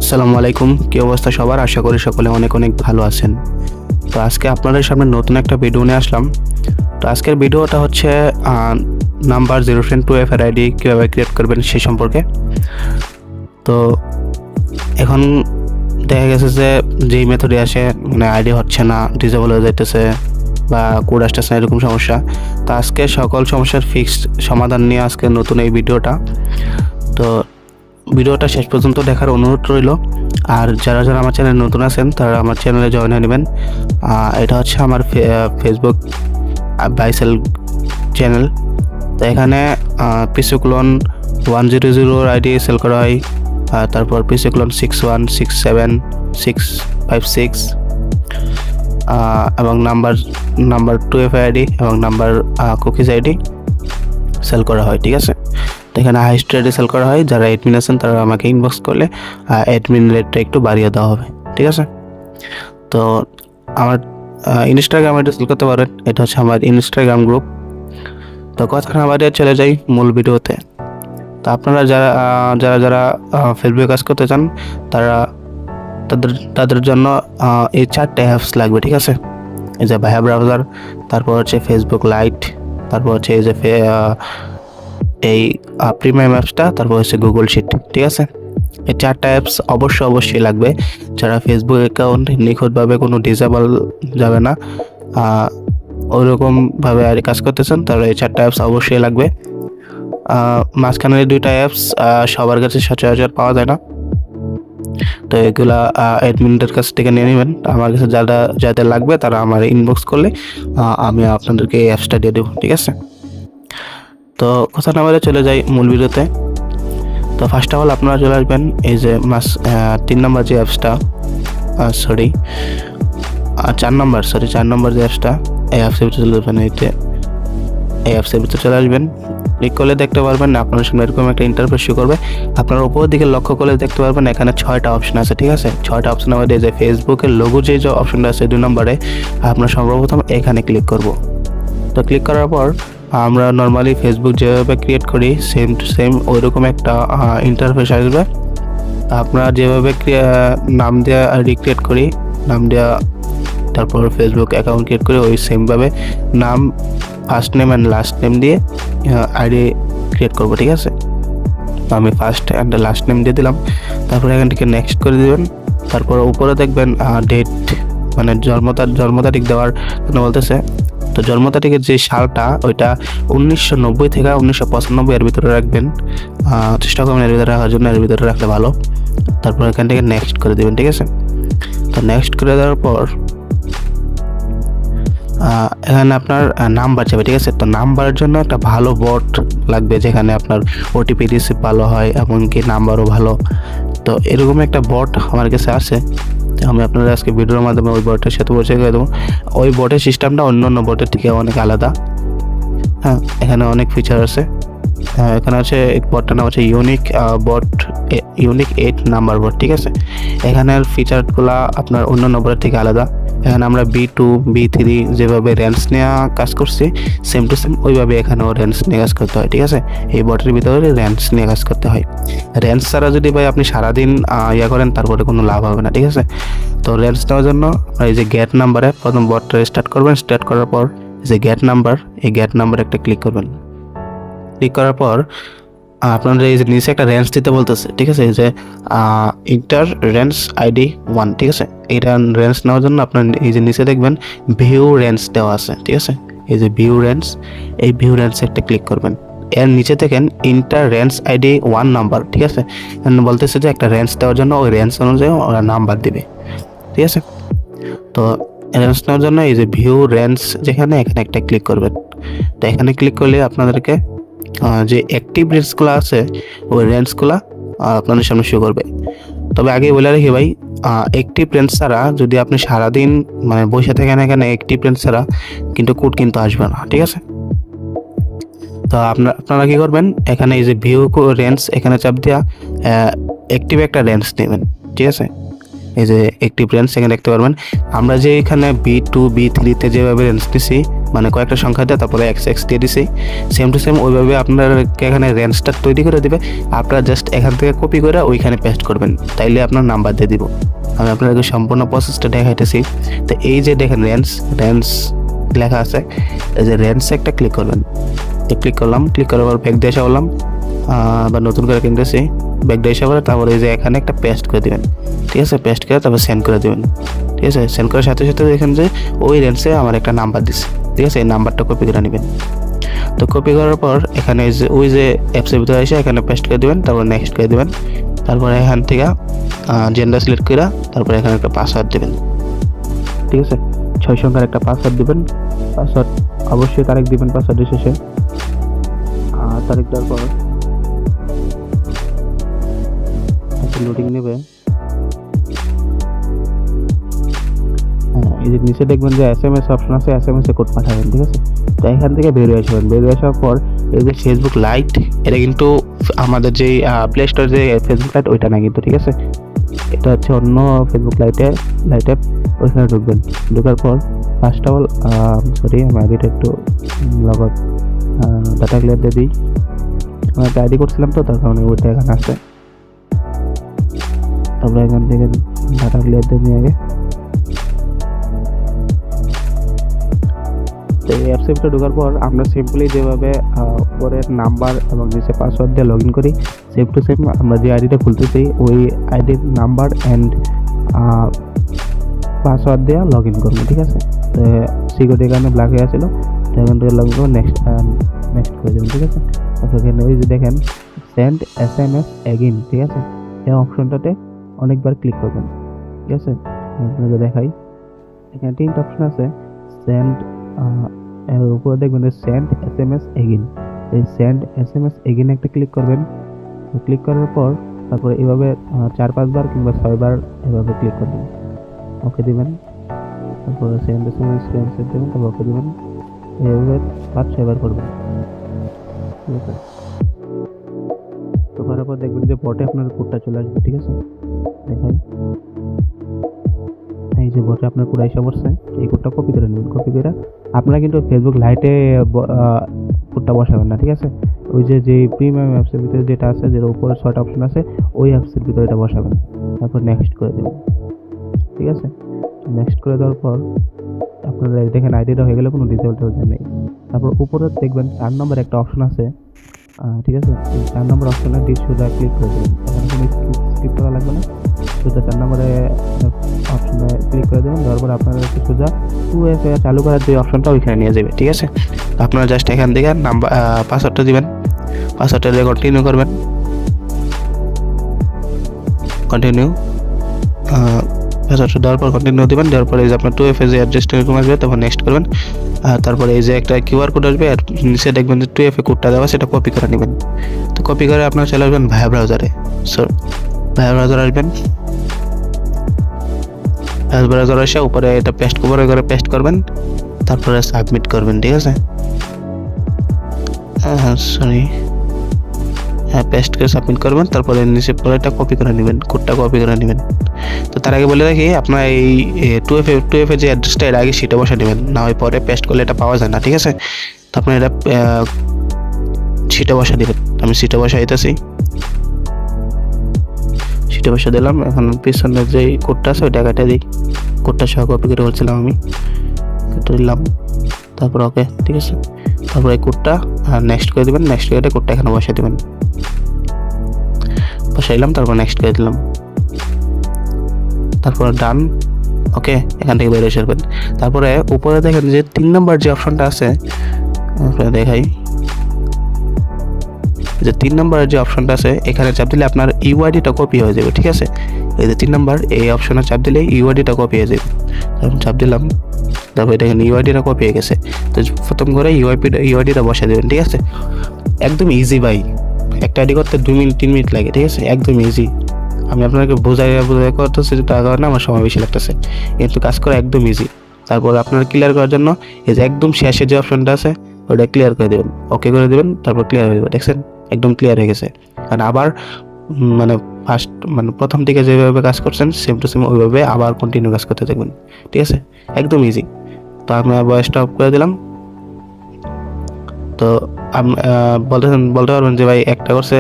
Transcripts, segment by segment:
আসসালামু আলাইকুম, কি অবস্থা সবার? আশা করি সকলে অনেক অনেক ভালো আছেন। তো আজকে আপনাদের সামনে নতুন একটা ভিডিও নিয়ে আসলাম। তো আজকের ভিডিওটা হচ্ছে নাম্বার 0.2 এর আইডি কীভাবে ক্রিয়েট করবেন সেই সম্পর্কে। তো এখন দেখা গেছে যে যেই মেথডে আসে মানে আইডি হচ্ছে না, ডিসেবল হয়ে যাইতেছে বা কোড আসতেছে না, এরকম সমস্যা। তো আজকে সকল সমস্যার ফিক্সড সমাধান নিয়ে আজকে নতুন এই ভিডিওটা। তো ভিডিওটা শেষ পর্যন্ত দেখার অনুরোধ রইল। আর যারা যারা আমার চ্যানেলে নতুন আছেন তারা আমার চ্যানেলে জয়েন হয়ে নেবেন। এটা হচ্ছে আমার ফেসবুক বাইসেল চ্যানেল। তো এখানে পিসিক্লোন 100 আইডি সেল করা হয়, তারপর পিসিক্লোন 6167 656 এবং নাম্বার 2 আইডি এবং নাম্বার কুকিজ আইডি সেল করা হয়, ঠিক আছে। তো এখানে হাইস্ট রেটে সেল করা হয়। যারা অ্যাডমিন আছেন তারা আমাকে ইনবক্স করলে অ্যাডমিন রেটটা একটু বাড়িয়ে দেওয়া হবে, ঠিক আছে। তো আমার ইনস্টাগ্রাম আইডি সেল করতে পারেন, এটা হচ্ছে আমার ইনস্টাগ্রাম গ্রুপ। তো কথা না বাড়িয়ে চলে যাই মূল ভিডিওতে। তো আপনারা যারা যারা যারা ফেসবুকে কাজ করতে চান তাদের জন্য এই 4টে অ্যাপস লাগবে, ঠিক আছে। এই যে ভায়া ব্রাউজার, তারপর হচ্ছে ফেসবুক লাইট, তারপর হচ্ছে এই যে এই প্রিমিয়াম অ্যাপসটা, তারপর হচ্ছে গুগল শিট, ঠিক আছে। এই 4টা অ্যাপস অবশ্যই লাগবে। যারা ফেসবুক অ্যাকাউন্ট নিখুঁতভাবে কোনো ডিসেবল যাবে না ওইরকমভাবে আর কাজ করতেছেন তারা এই 4টা অ্যাপস অবশ্যই লাগবে। মাঝখানের 2টা অ্যাপস সবার কাছে সচরাচর পাওয়া যায় না। তো এগুলা অ্যাডমিনদের কাছ থেকে নিয়ে নেবেন। আমার কাছে যাদের লাগবে তারা আমার ইনবক্স করলে আমি আপনাদেরকে এই অ্যাপসটা দিয়ে দেবো, ঠিক আছে। তো কথা না বলে চলে যাই মূল ভিডিওতে। তো ফার্স্ট অফ অল আপনারা চলে আসবেন এই যে 3 নম্বর যে অ্যাপসটা, 4 নম্বর যে অ্যাপসটা, এই অ্যাপসের ভিতরে চলে যাবেন। এই অ্যাপসের ভিতরে চলে আসবেন। ক্লিক করলে দেখতে পারবেন আপনার সামনে এরকম একটা ইন্টারফেস শো করবে। আপনারা উপরের দিকে লক্ষ্য করলে দেখতে পারবেন এখানে 6টা অপশন আছে, ঠিক আছে। 6টা অপশনের মধ্যে যে ফেসবুকের লোগো যে অপশনটা আছে 2 নম্বরে, আমরা সর্বপ্রথম এখানে ক্লিক করব। তো ক্লিক করার পর আমরা নর্মালি ফেসবুক যেভাবে ক্রিয়েট করি সেম টু সেম ওইরকম একটা ইন্টারফেস আসবে। আপনারা যেভাবে নাম দেওয়া রিক্রিয়েট করি, নাম দেওয়া তারপর ফেসবুক অ্যাকাউন্ট ক্রিয়েট করি, ওই সেমভাবে নাম, first name and last name দিয়ে আইডি ক্রিয়েট করবো, ঠিক আছে। তো আমি ফার্স্ট অ্যান্ড লাস্ট নেম দিয়ে দিলাম। তারপর এখান থেকে নেক্সট করে দেবেন। তারপর উপরে দেখবেন ডেট, মানে জন্ম তারিখ দেওয়ার জন্য বলতেছে। তো জন্ম তারিখের যে সালটা ওইটা 1990 থেকে 1995 এর ভিতরে রাখবেন। চেষ্টা করবেন এর ভিতরে রাখার জন্য, এর ভিতরে রাখলে ভালো। তারপর এখান থেকে নেক্সট করে দেবেন, ঠিক আছে। তো নেক্সট করে দেওয়ার পর এখানে আপনার নাম্বার যাবে, ঠিক আছে। তো নাম্বারের জন্য একটা ভালো বট লাগবে যেখানে আপনার ওটিপি রিসিভ ভালো হয়, এমনকি নাম্বারও ভালো। তো এরকম একটা বট আমার কাছে আছে। আমি আপনাদের আজকে ভিডিওর মাধ্যমে ওই বটের সাথে পরিচয় করে দেবো। ওই বটের সিস্টেমটা অন্য বটের থেকে অনেক আলাদা। হ্যাঁ, এখানে অনেক ফিচার আছে। এখানে আছে বটটার নাম হচ্ছে ইউনিক 8 নাম্বার বট, ঠিক আছে। এখানের ফিচারগুলো আপনার অন্য নম্বরের থেকে আলাদা। এখানে আমরা B2 B3 যেভাবে রেঞ্জ নেওয়া কাজ করছি সেম টু সেম ওইভাবে এখানেও রেঞ্জ নিয়ে কাজ করতে হয়, ঠিক আছে। এই বটের ভিতরে রেঞ্জ নিয়ে কাজ করতে হয়। রেঞ্জ ছাড়া যদি ভাই আপনি সারাদিন করেন তারপরে কোনো লাভ হবে না, ঠিক আছে। তো রেঞ্জ নেওয়ার জন্য এই যে গেট নাম্বারে প্রথম বটটা স্টার্ট করবেন। স্টার্ট করার পর যে গেট নাম্বার, এই গেট নাম্বারে একটা ক্লিক করবেন। ক্লিক করার পর আপনাদের এই যে নিচে একটা রেঞ্জ দিতে বলতেছে, ঠিক আছে। এই যে ইন্টার রেঞ্জ আইডি 1, ঠিক আছে। এইটা রেঞ্জ নেওয়ার জন্য আপনার এই যে নিচে দেখবেন ভিউ রেঞ্জ দেওয়া আছে, ঠিক আছে। এই যে ভিউ রেঞ্জ, এই ভিউ রেঞ্জে একটা ক্লিক করবেন। এর নিচে দেখেন ইন্টার রেঞ্জ আইডি 1 নাম্বার, ঠিক আছে। বলতেছে যে একটা রেঞ্জ দেওয়ার জন্য ওই রেঞ্জ অনুযায়ী ওরা নাম্বার দিবে, ঠিক আছে। তো রেঞ্জ নেওয়ার জন্য এই যে ভিউ রেঞ্জ এখানে একটা ক্লিক করবেন। তো এখানে ক্লিক করলে আপনাদেরকে যে অ্যাক্টিভ রেঞ্জগুলো আছে ওই রেঞ্জগুলো আপনাদের সামনে শো করবে। তবে আগে বলে রাখি ভাই, অ্যাক্টিভ রেঞ্জ ছাড়া যদি আপনি সারাদিন মানে বসে থাকেন এখানে অ্যাক্টিভ রেঞ্জ ছাড়া কিন্তু কোড কিন্তু আসবে না, ঠিক আছে। তো আপনারা কি করবেন, এখানে এই যে ভিউ রেঞ্জ এখানে চাপ দিয়া অ্যাক্টিভ একটা রেঞ্জ নেবেন, ঠিক আছে। এই যে অ্যাক্টিভ রেঞ্জ এখানে দেখতে পারবেন। আমরা যে এখানে B2 B3 তে যেভাবে রেঞ্জ নিছি মানে কয়েকটা সংখ্যা দিয়ে তারপরে এক্স এক্স দিয়ে দিছি, সেম টু সেম ওইভাবে আপনাকে এখানে রেঞ্জটা তৈরি করে দিবে। আপনারা জাস্ট এখান থেকে কপি করে ওইখানে পেস্ট করবেন, তাইলে আপনার নাম্বার দিয়ে দিব। আমি আপনাদেরকে সম্পূর্ণ প্রসেসটা দেখাইতেছি। তো এই যে দেখেন রেঞ্জ লেখা আছে, এই যে রেঞ্জে একটা ক্লিক করবেন। ক্লিক করলাম, ক্লিক করার পর ব্যাক দিয়ে আসা বললাম, আবার নতুন করে কিনতেছি, ব্যাক দিয়ে আসা পরে তারপরে এই যে এখানে একটা পেস্ট করে দেবেন, ঠিক আছে। পেস্ট করে তারপর সেন্ড করে দেবেন, ঠিক আছে। সেন্ড করার সাথে সাথে দেখেন যে ওই রেঞ্জে আমার একটা নাম্বার দিচ্ছে, ঠিক আছে। এই নাম্বারটা কপি করে নেবেন। তো কপি করার পর এখানে যে ওই যে অ্যাপসের ভিতরে এসে এখানে পেস্ট করে দেবেন, তারপর নেক্সট করে দেবেন। তারপরে এখান থেকে জেন্ডার সিলেক্ট করে তারপরে এখানে একটা পাসওয়ার্ড দেবেন, ঠিক আছে। 6 সংখ্যার একটা পাসওয়ার্ড দিবেন। পাসওয়ার্ড অবশ্যই তারিখ দিবেন পাসওয়ার্ডের শেষে। তারিখ দেওয়ার পর লোডিং নেবে। এই যে নিচে দেখবেন যে SMS অপশন আছে, SMS এ কোড পাঠাবেন, ঠিক আছে। তো এখান থেকে বেরিয়ে আসবেন। বেরিয়ে আসার পর এই যে ফেসবুক লাইট, এটা কিন্তু আমাদের যে প্লে স্টোর যে ফেসবুক লাইট ওইটা না কিন্তু, ঠিক আছে। এটা হচ্ছে অন্য ফেসবুক লাইটে ওইখানে ঢুকবেন। ঢোকার পর ফার্স্ট অফ অল সরি আমি আইডিটা একটু লগত ডাটা ক্লিয়ার দিয়ে দিই। আমি একটা আইডি করছিলাম তো, তার কারণে ওইটা এখানে আছে। তারপরে এখান থেকে ডাটা ক্লিয়ার দিয়ে নিয়ে আগে তো এই অ্যাপসে ঢোকার পর আমরা সিম্পলি যেভাবে উপরের নাম্বার এবং নিচে পাসওয়ার্ড দিয়ে লগ ইন করি, সেম টু সেম আমরা যে আইডিটা খুলতেছি ওই আইডির নাম্বার অ্যান্ড পাসওয়ার্ড দিয়ে লগ ইন করবো, ঠিক আছে। তো সিকিউরিটি এখানে ব্ল্যাক হয়ে আসছিলো, তো এখান থেকে লগ ইন করবো, নেক্সট করে দেবেন, ঠিক আছে। তারপর এখানে ওই যে দেখেন সেন্ড SMS এগেইন, ঠিক আছে। এই অপশনটাতে অনেকবার ক্লিক করবেন, ঠিক আছে। আপনাকে দেখাই, এখানে 3টা অপশন আছে। সেন্ড এর উপরে দেখবেন সেন্ড SMS এগেইন, এই সেন্ড SMS এগেইন একটা ক্লিক করবেন। ক্লিক করার পর তারপরে এভাবে 4-5 বার কিংবা 6 বার এভাবে ক্লিক করবেন, ওকে দিবেন। তারপরে সেন্ড SMS দেবেন, তারপর ওকে দিবেন। এভাবে 5-6 বার করবেন, ঠিক আছে। তো করার পর দেখবেন যে বটে আপনার কোডটা চলে আসবে, ঠিক আছে। দেখাই, এই যে বটে আপনার কোড এসে পড়ছে। এই কোডটা কপি করে নেবেন। কপি করে আপনারা কিন্তু ফেসবুক লাইটে কোডটা বসাবেন না, ঠিক আছে। ওই যে প্রিমিয়াম অ্যাপসের ভিতরে যেটা আছে, যেটা উপরে 6টা অপশন আছে, ওই অ্যাপসের ভিতরে এটা বসাবেন। তারপর নেক্সট করে দেবেন, ঠিক আছে। নেক্সট করে দেওয়ার পর আপনারা দেখেন আইডিটা হয়ে গেলে কোনো ডিটেল নেই। তারপর উপরে দেখবেন 4 নম্বর একটা অপশন আছে, ঠিক আছে। 4 নম্বর অপশনে সোজা ক্লিক করে দেবেন। এখানে কোনো স্কিপ করা লাগবে না, সোজা 4 নম্বরে অপশনে ক্লিক করে দেবেন। তারপর আপনারা সোজা 2FA চালু করার যে অপশনটা ওইখানে নিয়ে যাবে, ঠিক আছে। আপনারা জাস্ট এখান থেকে নাম্বার পাসওয়ার্ডটা দিবেন, পাসওয়ার্ডটা দিয়ে কন্টিনিউ করবেন। কন্টিনিউ পাসওয়ার্ডটা দেওয়ার পর কন্টিনিউ দিবেন। দেওয়ার পরে এই যে আপনার 2FA যে অ্যাড্রেসটা এরকম আসবে, তখন নেক্সট করবেন। তারপরে এই যে একটা QR কোড আসবে, আর নিচে দেখবেন যে 2FA কোডটা দেওয়া, সেটা কপি করে নেবেন। তো কপি করে আপনারা চলে আসবেন ভায়া ব্রাউজারে। ব্রাউজার আসবেন, ব্রাউজার এসে উপরে এটা পেস্ট করে পেস্ট করবেন, তারপরে সাবমিট করবেন, ঠিক আছে। পেস্ট করে সাবমিট করবেন। তারপরে নিচে পরে এটা কপি করে নেবেন, কোডটা কপি করে নেবেন। তো তার আগে বলে রাখি, আপনার এই 2FA যে অ্যাড্রেসটা এর আগে সেটা বসে নেবেন, না হয় পরে পেস্ট করলে এটা পাওয়া যায় না, ঠিক আছে। তো আপনার এটা সেটা বসা দেবেন। আমি সেটা বসাইতেছি, সেটা বসা দিলাম। এখন পিছনের যে কোডটা আছে ওইটা কেটে দিই, কোডটা সহ কপি করে বলছিলাম আমি, কেটে দিলাম। তারপর ওকে, ঠিক আছে। তারপর এই কোডটা নেক্সট করে দেবেন। নেক্সট করে কোডটা এখানে বসিয়ে দেবেন, বসাইলাম। তারপর নেক্সট করে দিলাম, তারপর ডান, ওকে। এখান থেকে বেরিয়ে আসবেন। তারপরে উপরে দেখেন যে 3 নম্বর যে অপশনটা আছে, আপনারা দেখাই, যে 3 নম্বরের যে অপশনটা আছে এখানে চাপ দিলে আপনার ইউআইডিটা কপি হয়ে যাবে, ঠিক আছে। এই যে 3 নম্বর এই অপশনে চাপ দিলে ইউআইডিটা কপি হয়ে যাবে। তারপর চাপ দিলাম, তারপর দেখেন ইউআইডিটা কপি হয়ে গেছে। তো প্রথম করে ইউআইডিটা বসিয়ে দেবেন, ঠিক আছে। একদম ইজি ভাই, একটা আইডি করতে 2-3 মিনিট লাগে, ঠিক আছে। একদম ইজি। আমি আপনাকে বোঝাই করতেছি, তার কারণে আমার সময় বেশি লাগতেছে, কিন্তু কাজ করা একদম ইজি। তারপর আপনার ক্লিয়ার করার জন্য এই যে একদম শেষে যে অপশনটা আছে ওটা ক্লিয়ার করে দেবেন, ওকে করে দেবেন। তারপর ক্লিয়ার হয়ে যাবে, দেখছেন একদম ক্লিয়ার হয়ে গেছে। কারণ আবার মানে প্রথম থেকে যেভাবে কাজ করছেন সেম টু সেম ওইভাবে আবার কন্টিনিউ কাজ করতে থাকবেন, ঠিক আছে। একদম ইজি। তো আমি ভয়েসটা অফ করে দিলাম, তো বলতে পারবেন যে ভাই একটা করছে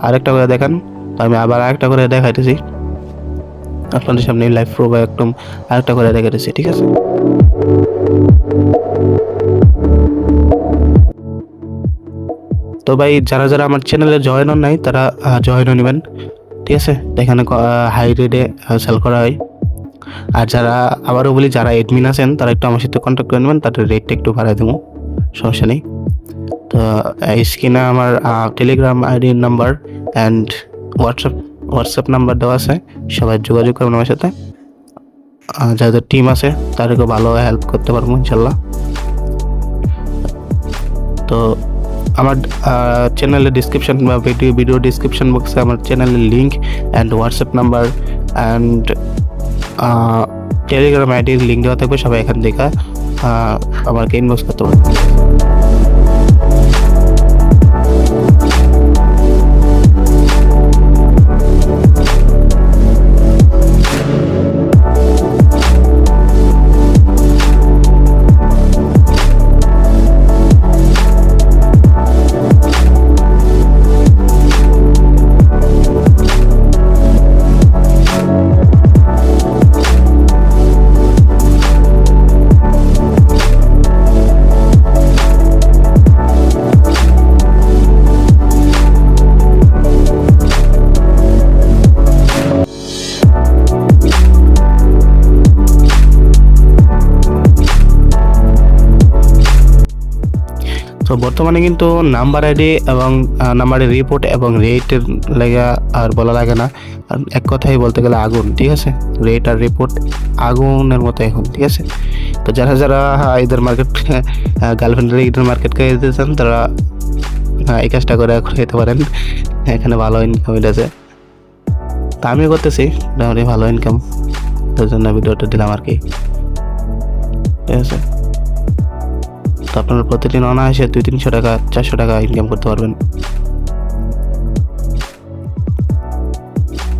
আরেকটা করে দেখান, তো আমি আবার আরেকটা করে দেখাইতেছি আপনাদের সামনে লাইভ প্রুফ একদম আরেকটা করে দেখাইতেছি, ঠিক আছে। তো ভাই যারা যারা আমার চ্যানেলে জয়েন হন নাই তারা জয়েন হয়ে নেবেন, ঠিক আছে। তো এখানে হাই রেটে সেল করা হয়। আর যারা আবারও বলি যারা এডমিন আছেন তারা একটু আমার সাথে কন্ট্যাক্ট করে নেবেন, তাদের রেটটা একটু বাড়াই দেবো, সমস্যা নেই। তো স্ক্রিনে আমার টেলিগ্রাম আইডির নাম্বার অ্যান্ড হোয়াটসঅ্যাপ নাম্বার দেওয়া আছে, সবাই যোগাযোগ করবেন আমার সাথে। যাদের টিম আছে তাদেরকে ভালো হেল্প করতে পারবো ইনশাল্লাহ। তো আমার চ্যানেলের ডিসক্রিপশন বা ভিডিও ডিসক্রিপশন বক্সে আমার চ্যানেলের link and WhatsApp number and Telegram আইডির লিঙ্ক দেওয়া থাকবে, সবাই এখান থেকে আমাকে ইনবক্স করতে পারবে। তো বর্তমানে কিন্তু নাম্বার আইডি এবং নাম্বারের রিপোর্ট এবং রেটের লেগা আর বলা লাগে না, এক কথাই বলতে গেলে আগুন, ঠিক আছে। রেট আর রিপোর্ট আগুনের মতো এখন, ঠিক আছে। তো যারা যারা ঈদের মার্কেট গার্লফ্রেন্ডের ঈদের মার্কেট করে দিতে চান তারা এই কাজটা করে যেতে পারেন, এখানে ভালো ইনকাম আছে। তা আমিও করতেছি মোটামুটি ভালো ইনকাম, তার জন্য ভিডিওটা দিলাম আর কি, ঠিক আছে। তো আপনারা প্রতিদিন অনায়াসে 200-300 টাকা 400 টাকা ইনকাম করতে পারবেন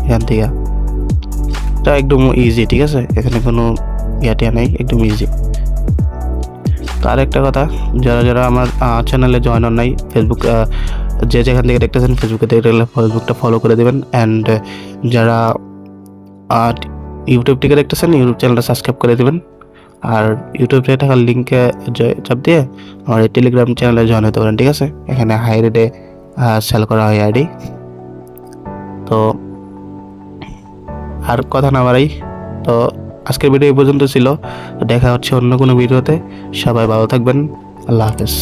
এখান থেকে। এটা একদম ইজি, ঠিক আছে, এখানে কোনো ইয়াটিয়া নেই, একদম ইজি। তো আরেকটা কথা, যারা যারা আমার চ্যানেলে জয়েন হন নাই, ফেসবুক যে যেখান থেকে দেখতেছেন ফেসবুকে দেখতে গেলে ফেসবুকটা ফলো করে দেবেন, অ্যান্ড যারা ইউটিউব থেকে দেখতেছেন ইউটিউব চ্যানেলটা সাবস্ক্রাইব করে দেবেন। আর ইউটিউবে থাকা লিঙ্কে চাপ দিয়ে আমার এই টেলিগ্রাম চ্যানেলে জয়েন হতে পারেন, ঠিক আছে। এখানে হাই রেটে সেল করা হয় আইডি। তো আর কথা না বাড়াই, তো আজকের ভিডিও এই পর্যন্ত ছিল। দেখা হচ্ছে অন্য কোনো ভিডিওতে, সবাই ভালো থাকবেন, আল্লাহ হাফেজ।